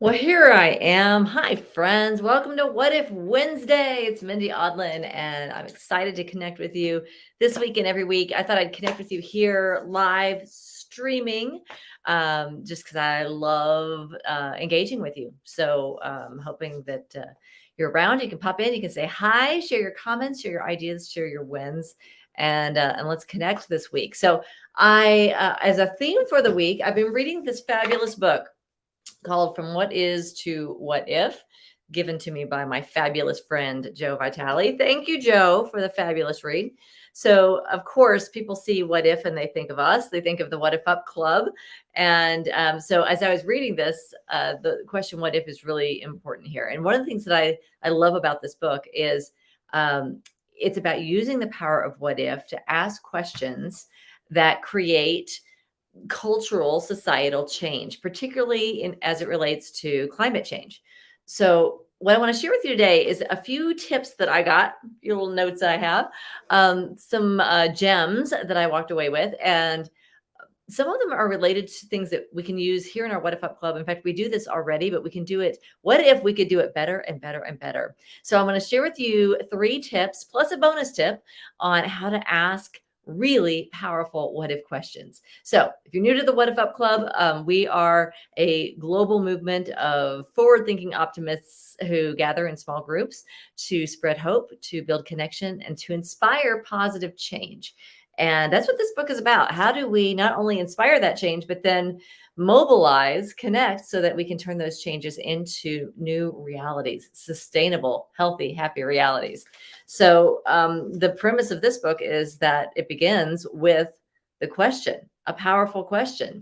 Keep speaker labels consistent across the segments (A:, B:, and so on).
A: Well, here I am. Hi, friends. Welcome to What If Wednesday. It's Mindy Odlin, and I'm excited to connect with you this week and every week. I thought I'd connect with you here live streaming just because I love engaging with you. So, hoping that you're around. You can pop in, you can say hi, share your comments, share your ideas, share your wins. And let's connect this week. So, as a theme for the week, I've been reading this fabulous book called From What Is to What If, given to me by my fabulous friend, Joe Vitale. Thank you, Joe, for the fabulous read. So, of course, people see What If and they think of us. They think of the What If Up Club. And so, as I was reading this, the question What If is really important here. And one of the things that I love about this book is it's about using the power of What If to ask questions that create cultural societal change, particularly in as it relates to climate change. So what I want to share with you today is a few tips that I got, a few little notes I have, some gems that I walked away with, and some of them are related to things that we can use here in our What If Up Club. In fact, we do this already, but we can do it. What if we could do it better and better and better? So I'm going to share with you 3 tips plus a bonus tip on how to ask really powerful what if questions. So if you're new to the What If Up Club, we are a global movement of forward thinking optimists who gather in small groups to spread hope, to build connection, and to inspire positive change. And that's what this book is about. How do we not only inspire that change, but then mobilize, connect so that we can turn those changes into new realities, sustainable, healthy, happy realities? So, the premise of this book is that it begins with the question, a powerful question.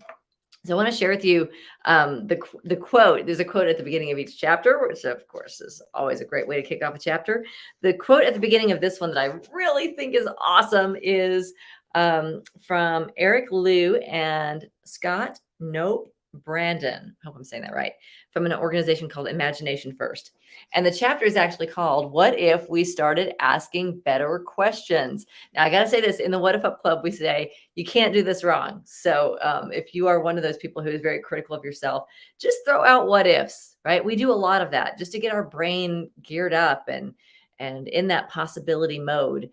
A: So I want to share with you the quote. There's a quote at the beginning of each chapter, which of course is always a great way to kick off a chapter. The quote at the beginning of this one that I really think is awesome is from Eric Liu and Scott Nope Brandon. I hope I'm saying that right. From an organization called Imagination First. And the chapter is actually called What If We Started Asking Better Questions? Now, I got to say this in the What If Up Club, we say you can't do this wrong. So, if you are one of those people who is very critical of yourself, just throw out what ifs, right? We do a lot of that just to get our brain geared up and in that possibility mode.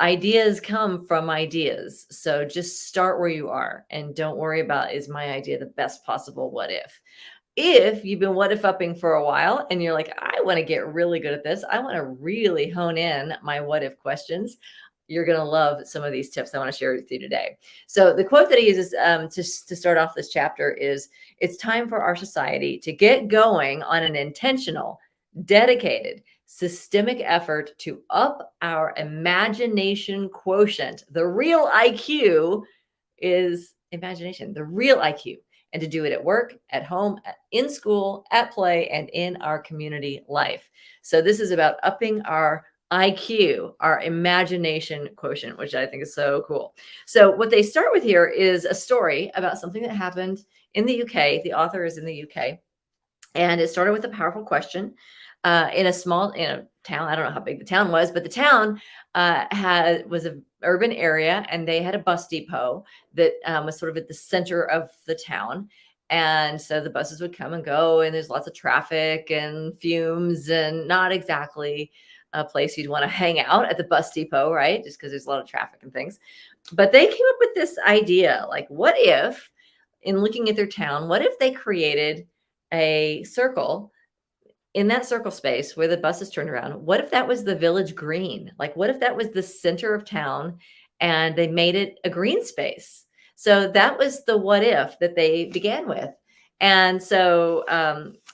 A: Ideas come from ideas. So just start where you are and don't worry about, is my idea the best possible what if you've been what if upping for a while and you're like, I want to get really good at this, I want to really hone in my what if questions, you're going to love some of these tips I want to share with you today. So the quote that he uses to start off this chapter is, it's time for our society to get going on an intentional, dedicated, systemic effort to up our imagination quotient. The real IQ is imagination, the real IQ, and to do it at work, at home, in school, at play, and in our community life. So this is about upping our IQ, our imagination quotient, which I think is so cool. So what they start with here is a story about something that happened in the UK. The author is in the UK, and it started with a powerful question in a town. I don't know how big the town was, but the town was an urban area, and they had a bus depot that was sort of at the center of the town. And so the buses would come and go, and there's lots of traffic and fumes, and not exactly a place you'd want to hang out at the bus depot, right? Just because there's a lot of traffic and things. But they came up with this idea, like, what if, in looking at their town, what if they created a circle in that circle space where the buses turned around? What if that was the village green? Like, what if that was the center of town and they made it a green space? So that was the what if that they began with. And so,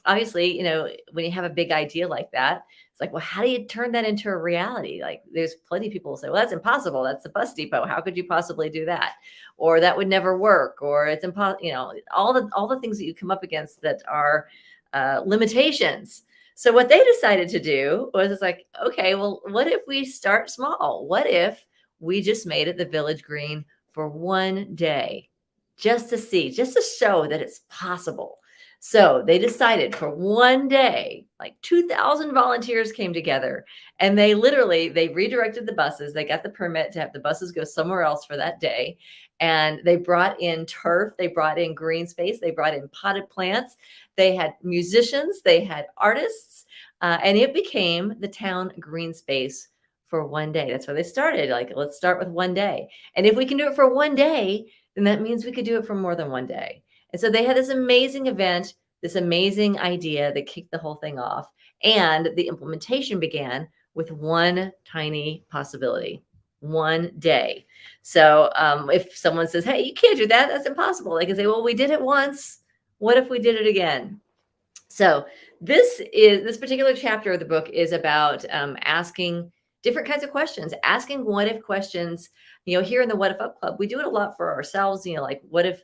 A: obviously, when you have a big idea like that, it's like, well, how do you turn that into a reality? Like, there's plenty of people who say, well, that's impossible. That's the bus depot. How could you possibly do that? Or that would never work, or it's impossible, all the things that you come up against that are limitations. So what they decided to do was, it's like, okay, well, what if we start small? What if we just made it the village green for one day, just to see, just to show that it's possible? So they decided for one day, like 2,000 volunteers came together, and they redirected the buses. They got the permit to have the buses go somewhere else for that day. And they brought in turf, they brought in green space, they brought in potted plants, they had musicians, they had artists, and it became the town green space for one day. That's why they started. Like, let's start with one day. And if we can do it for one day, then that means we could do it for more than one day. And so they had this amazing event, this amazing idea that kicked the whole thing off. And the implementation began with one tiny possibility, one day. So if someone says, hey, you can't do that, that's impossible. They can say, well, we did it once. What if we did it again? So this particular chapter of the book is about asking different kinds of questions, asking what if questions. Here in the What If Up Club, we do it a lot for ourselves. Like what if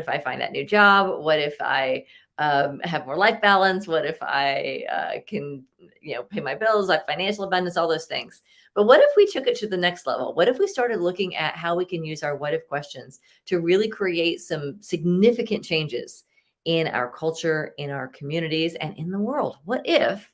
A: I find that new job? What if I have more life balance? What if I can pay my bills, like financial abundance, all those things. But what if we took it to the next level? What if we started looking at how we can use our what if questions to really create some significant changes in our culture, in our communities, and in the world? What if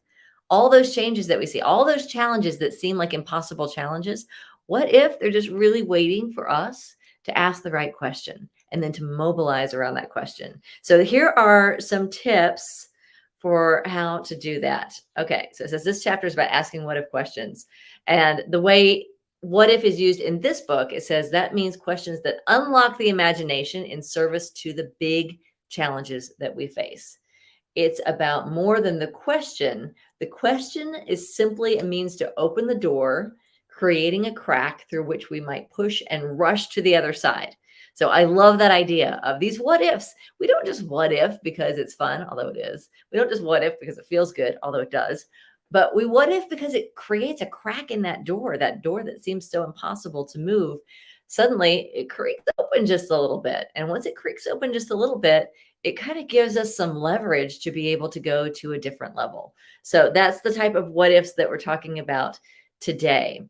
A: all those changes that we see, all those challenges that seem like impossible challenges, what if they're just really waiting for us to ask the right question and then to mobilize around that question? So here are some tips for how to do that. Okay, so it says this chapter is about asking what if questions. And the way what if is used in this book, it says that means questions that unlock the imagination in service to the big challenges that we face. It's about more than the question. The question is simply a means to open the door, creating a crack through which we might push and rush to the other side. So I love that idea of these what ifs. We don't just what if because it's fun, although it is. We don't just what if because it feels good, although it does. But we what if because it creates a crack in that door that seems so impossible to move. Suddenly it creaks open just a little bit. And once it creaks open just a little bit, it kind of gives us some leverage to be able to go to a different level. So that's the type of what ifs that we're talking about today.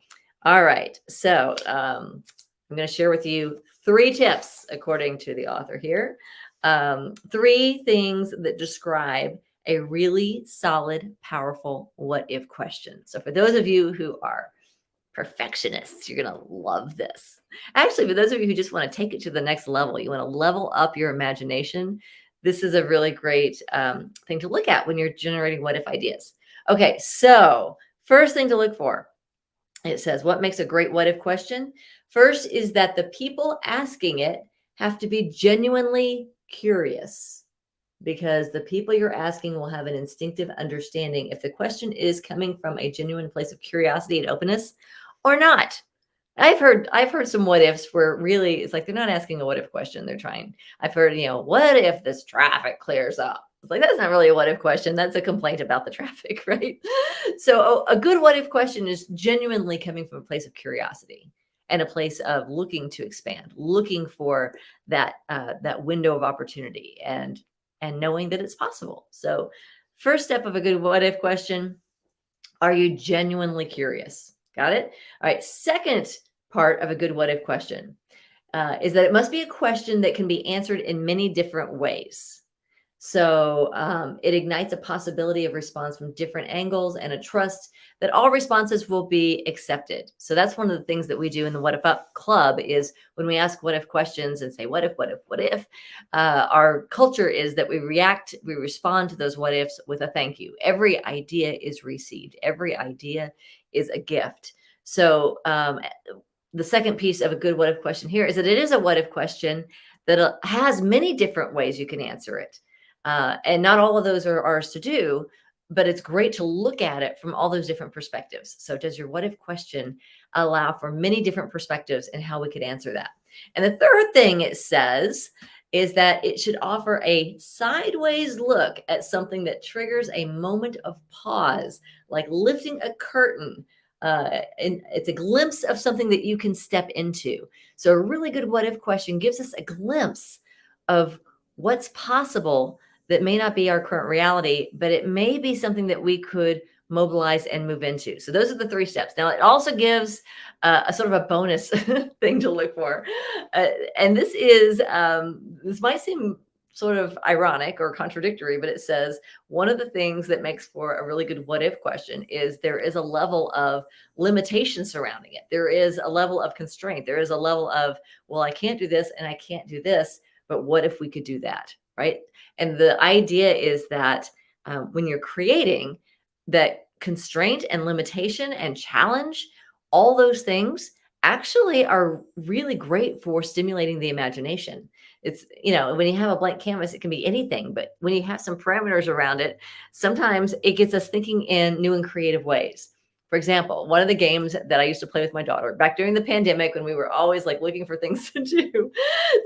A: All right. So I'm going to share with you 3 tips, according to the author here. 3 things that describe a really solid, powerful what if question. So for those of you who are perfectionists, you're going to love this. Actually, for those of you who just want to take it to the next level, you want to level up your imagination, this is a really great thing to look at when you're generating what if ideas. Okay, so first thing to look for, it says, what makes a great what if question? First is that the people asking it have to be genuinely curious, because the people you're asking will have an instinctive understanding if the question is coming from a genuine place of curiosity and openness or not. I've heard some what ifs where really it's like they're not asking a what if question. They're trying. I've heard, what if this traffic clears up? It's like, that's not really a what if question. That's a complaint about the traffic, right? So a good what if question is genuinely coming from a place of curiosity and a place of looking to expand, looking for that window of opportunity and knowing that it's possible. So first step of a good what if question, are you genuinely curious? Got it? All right. Second part of a good what if question is that it must be a question that can be answered in many different ways. So it ignites a possibility of response from different angles and a trust that all responses will be accepted. So that's one of the things that we do in the What If Up Club is when we ask what if questions and say, what if, our culture is that we respond to those what ifs with a thank you. Every idea is received. Every idea is a gift. So the second piece of a good what if question here is that it is a what if question that has many different ways you can answer it. And not all of those are ours to do, but it's great to look at it from all those different perspectives. So does your what if question allow for many different perspectives and how we could answer that? And the third thing it says is that it should offer a sideways look at something that triggers a moment of pause, like lifting a curtain. And it's a glimpse of something that you can step into. So a really good what if question gives us a glimpse of what's possible that may not be our current reality, but it may be something that we could mobilize and move into. So those are the 3 steps. Now, it also gives a sort of a bonus thing to look for. And this might seem sort of ironic or contradictory, but it says one of the things that makes for a really good what if question is there is a level of limitation surrounding it. There is a level of constraint. There is a level of, well, I can't do this and I can't do this, but what if we could do that? Right. And the idea is that when you're creating, that constraint and limitation and challenge, all those things actually are really great for stimulating the imagination. It's, when you have a blank canvas, it can be anything, but when you have some parameters around it, sometimes it gets us thinking in new and creative ways. For example, one of the games that I used to play with my daughter back during the pandemic, when we were always like looking for things to do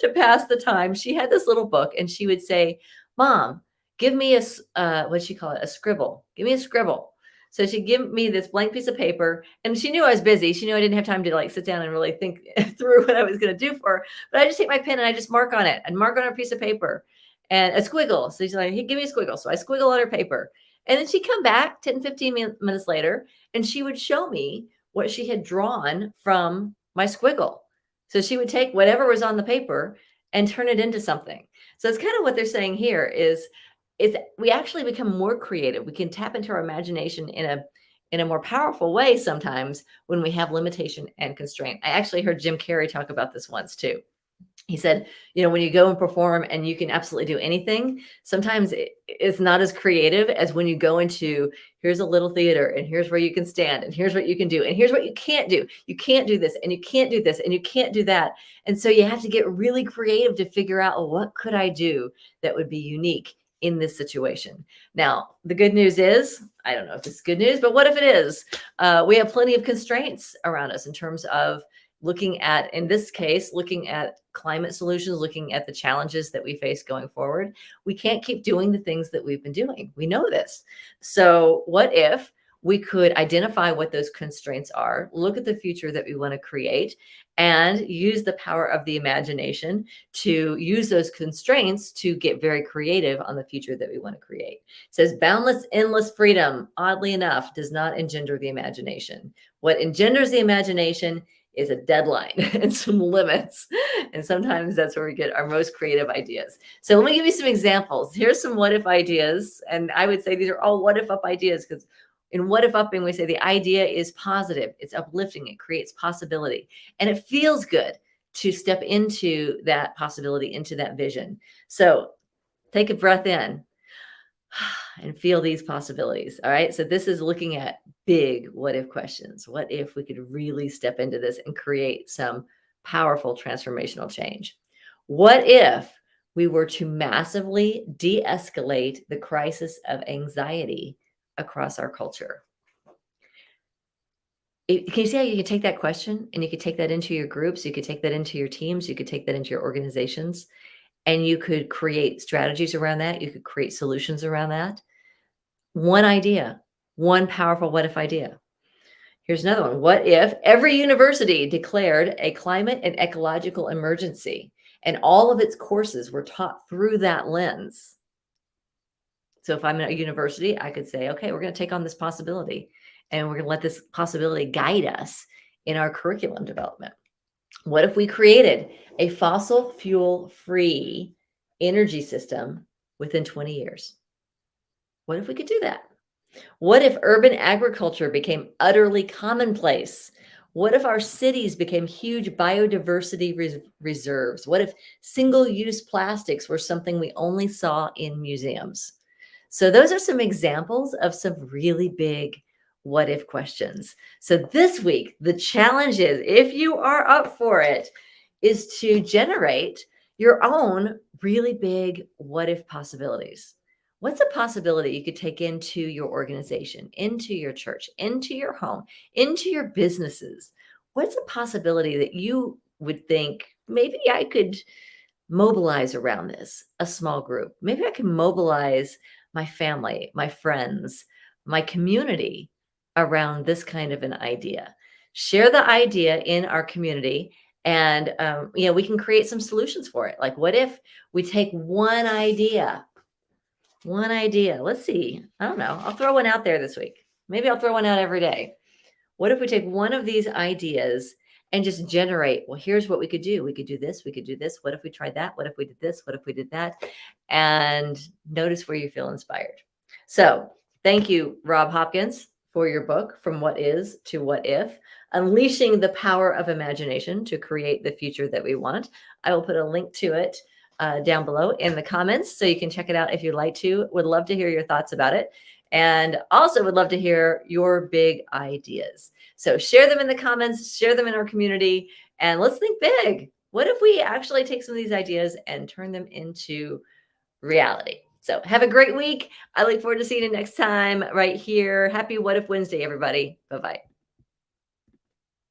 A: to pass the time, she had this little book and she would say, Mom, give me what'd she call it? A scribble. Give me a scribble. So she'd give me this blank piece of paper, and she knew I was busy. She knew I didn't have time to like sit down and really think through what I was going to do for her. But I just take my pen and I just mark on it. I'd mark on a piece of paper and a squiggle. So she's like, hey, give me a squiggle. So I squiggle on her paper. And then she'd come back 10, 15 minutes later, and she would show me what she had drawn from my squiggle. So she would take whatever was on the paper and turn it into something. So it's kind of what they're saying here is we actually become more creative. We can tap into our imagination in a more powerful way sometimes when we have limitation and constraint. I actually heard Jim Carrey talk about this once too. He said, when you go and perform and you can absolutely do anything, sometimes it's not as creative as when you go into, here's a little theater and here's where you can stand and here's what you can do and here's what you can't do. You can't do this and you can't do this and you can't do that. And so you have to get really creative to figure out, well, what could I do that would be unique in this situation? Now, the good news is, I don't know if it's good news, but what if it is? We have plenty of constraints around us in terms of looking at, in this case, looking at climate solutions, looking at the challenges that we face going forward. We can't keep doing the things that we've been doing. We know this. So what if we could identify what those constraints are, look at the future that we want to create, and use the power of the imagination to use those constraints to get very creative on the future that we want to create. It says boundless, endless freedom, oddly enough, does not engender the imagination. What engenders the imagination is a deadline and some limits. And sometimes that's where we get our most creative ideas. So let me give you some examples. Here's some what if ideas. And I would say these are all what if up ideas, because in what if upping, we say the idea is positive, it's uplifting, it creates possibility, and it feels good to step into that possibility, into that vision. So take a breath in and feel these possibilities. All right. So this is looking at big what if questions. What if we could really step into this and create some powerful transformational change? What if we were to massively de-escalate the crisis of anxiety across our culture? Can you see how you could take that question and you could take that into your groups, you could take that into your teams, you could take that into your organizations, and you could create strategies around that. You could create solutions around that. One idea, one powerful what if idea. Here's another one. What if every university declared a climate and ecological emergency and all of its courses were taught through that lens? So if I'm at a university, I could say, okay, we're going to take on this possibility and we're going to let this possibility guide us in our curriculum development. What if we created a fossil fuel free energy system within 20 years? What if we could do that? What if urban agriculture became utterly commonplace? What if our cities became huge biodiversity reserves? What if single-use plastics were something we only saw in museums? So those are some examples of some really big what if questions. So this week, the challenge is, if you are up for it, is to generate your own really big what if possibilities. What's a possibility you could take into your organization, into your church, into your home, into your businesses? What's a possibility that you would think maybe I could mobilize around this, a small group? Maybe I can mobilize my family, my friends, my community around this kind of an idea. Share the idea in our community, and we can create some solutions for it. Like, what if we take one idea? Let's see. I don't know. I'll throw one out there this week. Maybe I'll throw one out every day. What if we take one of these ideas and just generate, well, here's what we could do. We could do this. We could do this. What if we tried that? What if we did this? What if we did that? And notice where you feel inspired. So thank you, Rob Hopkins, for your book, From What Is to What If, Unleashing the Power of Imagination to Create the Future That We Want. I will put a link to it down below in the comments so you can check it out if you'd like to. Would love to hear your thoughts about it. And also would love to hear your big ideas. So share them in the comments, share them in our community, and let's think big. What if we actually take some of these ideas and turn them into reality? So have a great week. I look forward to seeing you next time right here. Happy What If Wednesday, everybody. Bye-bye.